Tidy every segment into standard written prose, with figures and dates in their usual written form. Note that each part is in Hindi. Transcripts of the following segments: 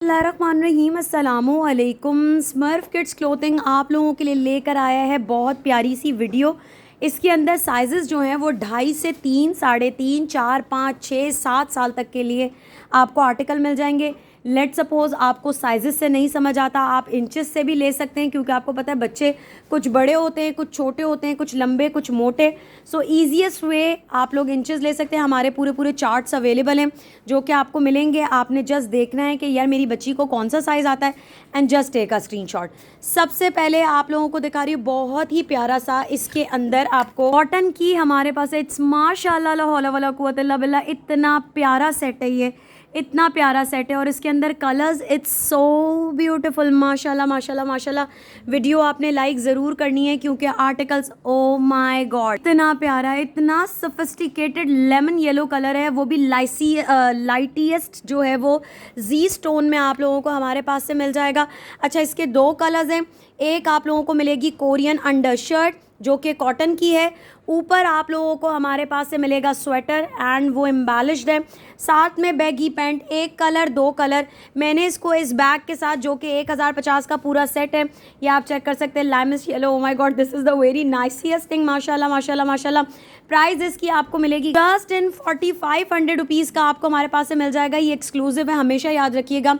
बिस्मिल्लाहिर्रहमानिर्रहीम अस्सलामुअलैकुम। स्मर्फ किड्स क्लोथिंग आप लोगों के लिए लेकर आया है बहुत प्यारी सी वीडियो। इसके अंदर साइज़ेस जो हैं वो 2.5 से 3, 3.5, 4, 5, 6, 7 साल तक के लिए आपको आर्टिकल मिल जाएंगे। लेट सपोज़ आपको साइज़ेस से नहीं समझ आता, आप इंचेस से भी ले सकते हैं, क्योंकि आपको पता है बच्चे कुछ बड़े होते हैं, कुछ छोटे होते हैं, कुछ लंबे, कुछ मोटे। सो ईजीएस्ट वे आप लोग इंचेस ले सकते हैं। हमारे पूरे चार्ट्स अवेलेबल हैं जो कि आपको मिलेंगे। आपने जस्ट देखना है कि यार मेरी बच्ची को कौन सा साइज़ आता है and just take a screenshot. सबसे पहले आप लोगों को दिखा रही हूँ बहुत ही प्यारा सा, इसके अंदर आपको कॉटन की हमारे पास है। इट्स माशाल्लाह ला हौला वला कुव्वत इल्ला बिल्लाह, इतना प्यारा सेट है ये, इतना प्यारा सेट है। और इसके अंदर कलर्स इट्स सो ब्यूटीफुल, माशाल्लाह माशाल्लाह माशाल्लाह। वीडियो आपने लाइक ज़रूर करनी है क्योंकि आर्टिकल्स ओ माय गॉड इतना प्यारा है, इतना सोफिस्टिकेटेड लेमन येलो कलर है, वो भी लाइटीएस्ट जो है वो जी स्टोन में आप लोगों को हमारे पास से मिल जाएगा। अच्छा, इसके 2 कलर्स हैं। एक आप लोगों को मिलेगी कोरियन अंडर शर्ट जो कि कॉटन की है, ऊपर आप लोगों को हमारे पास से मिलेगा स्वेटर एंड वो एम्बेलिश्ड है, साथ में बैगी पैंट। 1 कलर 2 कलर मैंने इसको इस बैग के साथ जो कि 1050 का पूरा सेट है, ये आप चेक कर सकते हैं। Limes yellow, oh my God this is the very niciest thing, माशाल्लाह माशाल्लाह माशाल्लाह। प्राइस इसकी आपको मिलेगी जस्ट इन 4500 रुपीज़ का आपको हमारे पास से मिल जाएगा। ये एक्सक्लूसिव है, हमेशा याद रखिएगा।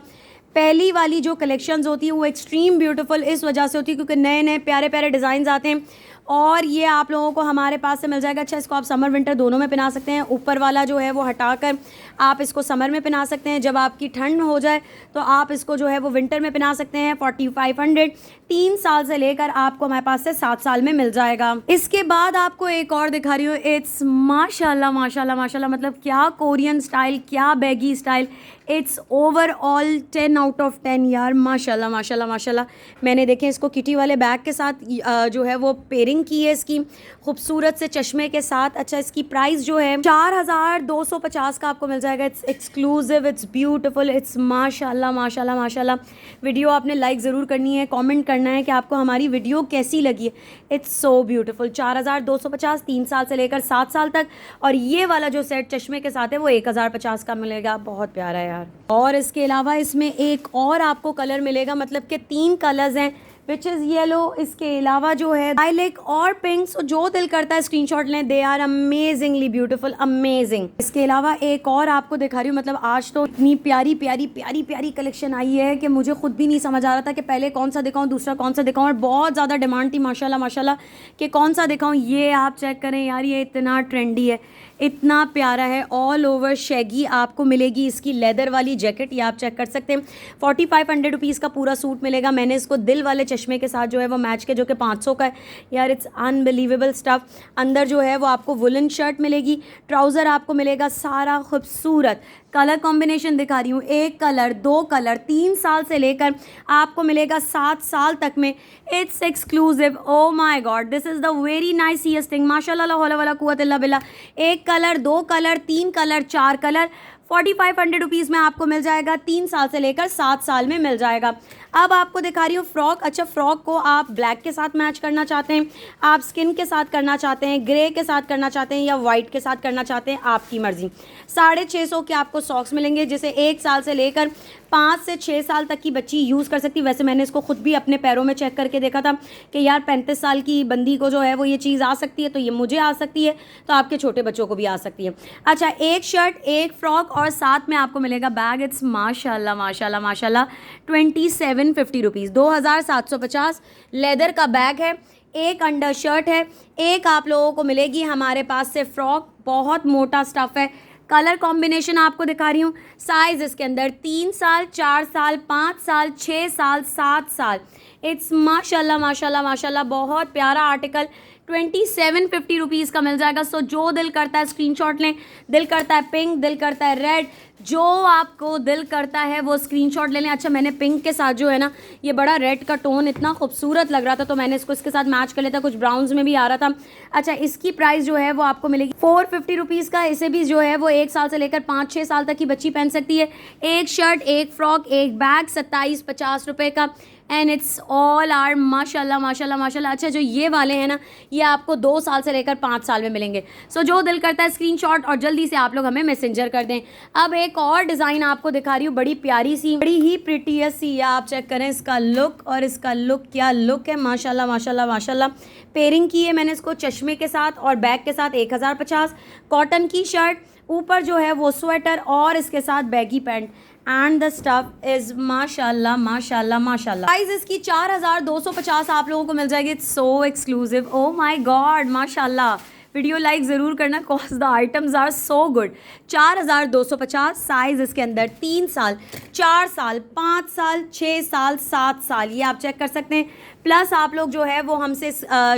पहली वाली जो कलेक्शंस होती हैं वो एक्सट्रीम ब्यूटीफुल इस वजह से होती है क्योंकि नए नए प्यारे प्यारे डिज़ाइन आते हैं और ये आप लोगों को हमारे पास से मिल जाएगा। अच्छा, इसको आप समर विंटर दोनों में पहना सकते हैं। ऊपर वाला जो है वो हटाकर आप इसको समर में पहना सकते हैं, जब आपकी ठंड हो जाए तो आप इसको जो है वो विंटर में पहना सकते हैं। 4500 3 साल से लेकर आपको हमारे पास से 7 साल में मिल जाएगा। इसके बाद आपको एक और दिखा रही हूँ। इट्स माशाल्लाह माशाल्लाह माशाल्लाह, मतलब क्या कोरियन स्टाइल, क्या baggy style. It's overall 10 out of 10 यार, माशाल्लाह माशाल्लाह माशाल्लाह। मैंने देखें इसको किटी वाले बैग के साथ जो है वो पेयरिंग की है इसकी खूबसूरत से चश्मे के साथ। अच्छा, इसकी प्राइस जो है 4250 का आपको मिल जाएगा। It's exclusive, it's beautiful, it's माशाल्लाह माशाल्लाह माशाल्लाह। वीडियो आपने लाइक ज़रूर करनी है, कमेंट करना है कि आपको हमारी वीडियो कैसी लगी है। It's so beautiful. 4250 3 साल से लेकर 7 साल तक। और ये वाला जो सेट चश्मे के साथ है वो 1050 का मिलेगा। बहुत प्यारा है यार। और इसके अलावा इसमें एक और आपको कलर मिलेगा, मतलब कि 3 कलर्स हैं विच इज़ येलो। इसके अलावा जो है लाइलेक और पिंक, जो दिल करता है स्क्रीनशॉट लें, they are amazingly beautiful, amazing. इसके अलावा एक और आपको दिखा रही हूँ, मतलब आज तो इतनी प्यारी प्यारी प्यारी प्यारी कलेक्शन आई है कि मुझे खुद भी नहीं समझ आ रहा था कि पहले कौन सा दिखाऊँ, दूसरा कौन सा दिखाऊँ। और बहुत ज़्यादा डिमांड थी माशाल्लाह माशाल्लाह कि कौन सा दिखाऊँ। ये आप चेक करें यार, ये इतना ट्रेंडी है, इतना प्यारा है। ऑल ओवर शैगी आपको मिलेगी इसकी लेदर वाली जैकेट, ये आप चेक कर सकते हैं। 4500 रुपीज़ का पूरा सूट मिलेगा। मैंने इसको दिल वाले चश्मे के साथ जो है वो मैच के, जो कि 500 का है यार। It's unbelievable stuff. अंदर जो है वो आपको वुलन शर्ट मिलेगी, ट्राउज़र आपको मिलेगा सारा खूबसूरत। कलर कॉम्बिनेशन दिखा रही हूँ, 1 कलर 2 कलर, 3 साल से लेकर आपको मिलेगा 7 साल तक में। It's exclusive, oh my God this is the very niciest thing, माशाल्लाह ला हौला वला कुव्वत इल्ला बिल्लाह। 1 colour 2 colour 3 colour 4 colour 4500 rupees में आपको मिल जाएगा। 3 साल से लेकर 7 साल में मिल जाएगा। अब आपको दिखा रही हूँ फ्रॉक। अच्छा, फ्रॉक को आप ब्लैक के साथ मैच करना चाहते हैं, आप स्किन के साथ करना चाहते हैं, ग्रे के साथ करना चाहते हैं या वाइट के साथ करना चाहते हैं, आपकी मर्ज़ी। 650 के आपको सॉक्स मिलेंगे, जिसे 1 साल से लेकर 5 से 6 साल तक की बच्ची यूज़ कर सकती है। वैसे मैंने इसको खुद भी अपने पैरों में चेक करके देखा था कि यार 35 साल की बंदी को जो है वो ये चीज़ आ सकती है, तो ये मुझे आ सकती है, तो आपके छोटे बच्चों को भी आ सकती है। अच्छा, 1 शर्ट 1 फ्रॉक और साथ में आपको मिलेगा बैग। इट्स माशाल्लाह माशाल्लाह माशाल्लाह 2750 रुपीज़, 2750 लेदर का बैग है। 1 अंडर शर्ट है, 1 आप लोगों को मिलेगी हमारे पास से फ्रॉक। बहुत मोटा स्टफ़ है। कलर कॉम्बिनेशन आपको दिखा रही हूँ। साइज़ इसके अंदर 3 साल 4 साल 5 साल 6 साल 7 साल। इट्स माशाल्लाह माशाल्लाह माशाल्लाह, बहुत प्यारा आर्टिकल। 2750 रुपीज़ का मिल जाएगा। सो जो दिल करता है स्क्रीनशॉट लें। दिल करता है पिंक, दिल करता है रेड, जो आपको दिल करता है वो स्क्रीनशॉट ले लें। अच्छा, मैंने पिंक के साथ जो है ना, ये बड़ा रेड का टोन इतना खूबसूरत लग रहा था तो मैंने इसको इसके साथ मैच कर लिया था। कुछ ब्राउन्स में भी आ रहा था। अच्छा, इसकी प्राइस जो है वो आपको मिलेगी 450 रुपीज़ का। इसे भी जो है वो 1 साल से लेकर 5-6 साल तक की बच्ची पहन सकती है। 1 शर्ट 1 फ्रॉक 1 बैग 2750 रुपये का। एंड इट्स ऑल आर माशाल्लाह माशाल्लाह माशाल्लाह। अच्छा, जो ये वाले हैं ना, ये आपको 2 साल से लेकर 5 साल में मिलेंगे। सो जो दिल करता है स्क्रीनशॉट और जल्दी से आप लोग हमें मैसेंजर कर दें। अब एक और डिज़ाइन आपको दिखा रही हूँ, बड़ी प्यारी सी, बड़ी ही प्रिटीएस्ट सी। आप चेक करें इसका लुक, और इसका लुक, क्या लुक है, माशाल्लाह माशाल्लाह माशाल्लाह। पेयरिंग की है मैंने इसको चश्मे के साथ और बैग के साथ। 1050 कॉटन की शर्ट, ऊपर जो है वो स्वेटर और इसके साथ baggy pant, and the stuff is माशाल्लाह माशाल्लाह माशाल्लाह। प्राइस इसकी 4250 आप लोगों को मिल जाएगी। It's so exclusive, oh my God माशाल्लाह। वीडियो लाइक ज़रूर करना, cause the items are so good. 4250, size इसके अंदर 3 साल, 4 साल, 5 साल, 6 साल, 7 साल, ये आप चेक कर सकते हैं। प्लस आप लोग जो है वो हमसे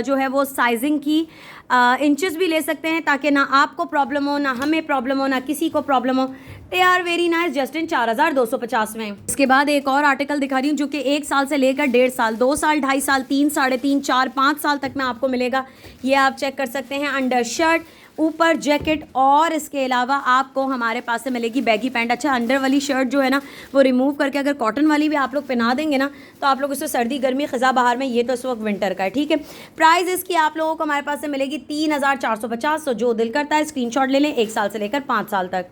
जो है वो साइजिंग की इंचेस भी ले सकते हैं, ताकि ना आपको प्रॉब्लम हो, ना हमें प्रॉब्लम हो, ना किसी को प्रॉब्लम हो। They are very nice, just in 4250 में। इसके बाद एक और आर्टिकल दिखा रही हूँ जो कि 1 साल से लेकर 1.5 साल, 2 साल, 2.5 साल, 3, 3.5, 4, 5 साल तक में आपको मिलेगा। ये आप चेक कर सकते हैं। अंडर शर्ट, ऊपर जैकेट, और इसके अलावा आपको हमारे पास से मिलेगी बैगी पैंट। अच्छा, अंडर वाली शर्ट जो है ना वो रिमूव करके अगर कॉटन वाली भी आप लोग पहना देंगे ना, तो आप लोग उससे सर्दी गर्मी ख़ज़ा बाहर में, ये तो इस वक्त विंटर का है, ठीक है। प्राइस इसकी आप लोगों को हमारे पास से मिलेगी 3450। तो जो दिल करता है स्क्रीनशॉट ले लें, 1 साल से लेकर 5 साल तक।